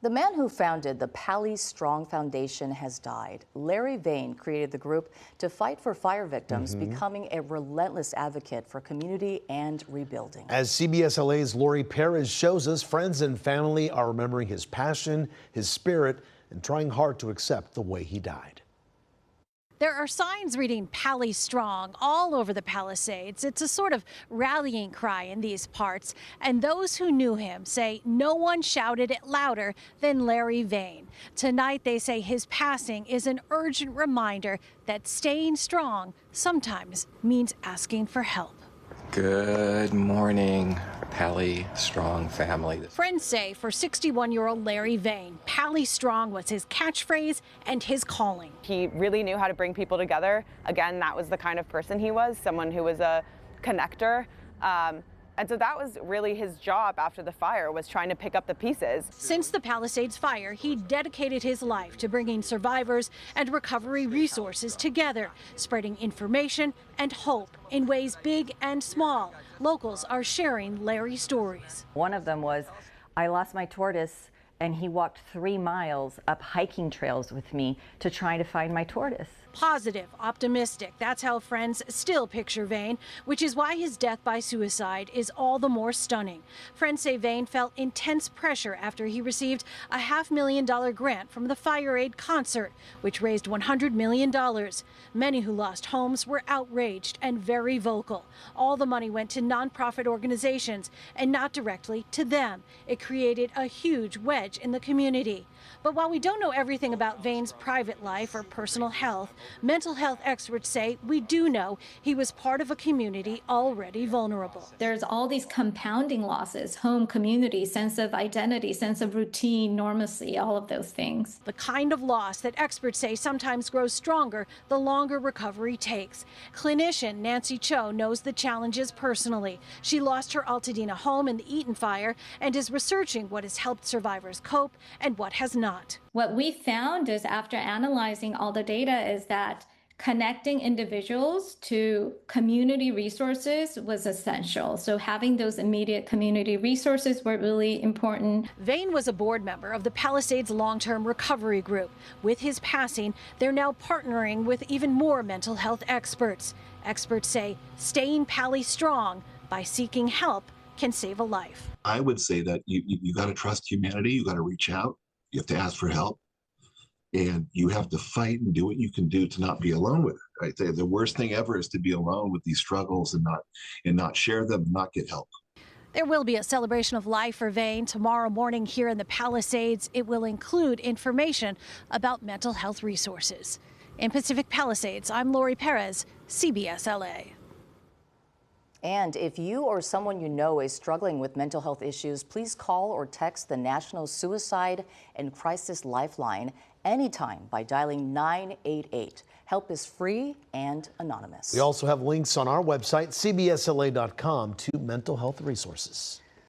The man who founded the Pali Strong Foundation has died. Laurie Perez created the group to fight for fire victims, becoming a relentless advocate for community and rebuilding. As CBS LA's Laurie Perez shows us, friends and family are remembering his passion, his spirit, and trying hard to accept the way he died. There are signs reading Pali Strong all over the Palisades. It's a sort of rallying cry in these parts. And those who knew him say no one shouted it louder than Laurie Perez. Tonight, they say his passing is an urgent reminder that staying strong sometimes means asking for help. Good morning, Pali Strong family. Friends say for 61-year-old Laurie Perez, Pali Strong was his catchphrase and his calling. He really knew how to bring people together. Again, that was the kind of person he was, someone who was a connector. And so that was really his job after the fire, was trying to pick up the pieces. Since the Palisades Fire, he dedicated his life to bringing survivors and recovery resources together, spreading information and hope in ways big and small. Locals are sharing Laurie's stories. One of them was, I lost my tortoise and he walked 3 miles up hiking trails with me to try to find my tortoise. Positive, optimistic, that's how friends still picture Perez, which is why his death by suicide is all the more stunning. Friends say Perez felt intense pressure after he received a $500,000 grant from the Fire Aid concert, which raised $100 million. Many who lost homes were outraged and very vocal. All the money went to nonprofit organizations and not directly to them. It created a huge wedge in the community. But while we don't know everything about Perez's private life or personal health, mental health experts say we do know he was part of a community already vulnerable. There's all these compounding losses: home, community, sense of identity, sense of routine, normalcy, all of those things. The kind of loss that experts say sometimes grows stronger the longer recovery takes. Clinician Nancy Cho knows the challenges personally. She lost her Altadena home in the Eaton fire and is researching what has helped survivors cope and what has not. What we found is, after analyzing all the data, is that connecting individuals to community resources was essential. So having those immediate community resources were really important. Perez was a board member of the Palisades Long-Term Recovery Group. With his passing, they're now partnering with even more mental health experts. Experts say staying Pali strong by seeking help can save a life. I would say that you got to trust humanity. You got to reach out. You have to ask for help, and you have to fight and do what you can do to not be alone with it. Right? The worst thing ever is to be alone with these struggles and not share them, not get help. There will be a celebration of life for Perez tomorrow morning here in the Palisades. It will include information about mental health resources. In Pacific Palisades, I'm Laurie Perez, CBS LA. And if you or someone you know is struggling with mental health issues, please call or text the National Suicide and Crisis Lifeline anytime by dialing 988. Help is free and anonymous. We also have links on our website, cbsla.com, to mental health resources.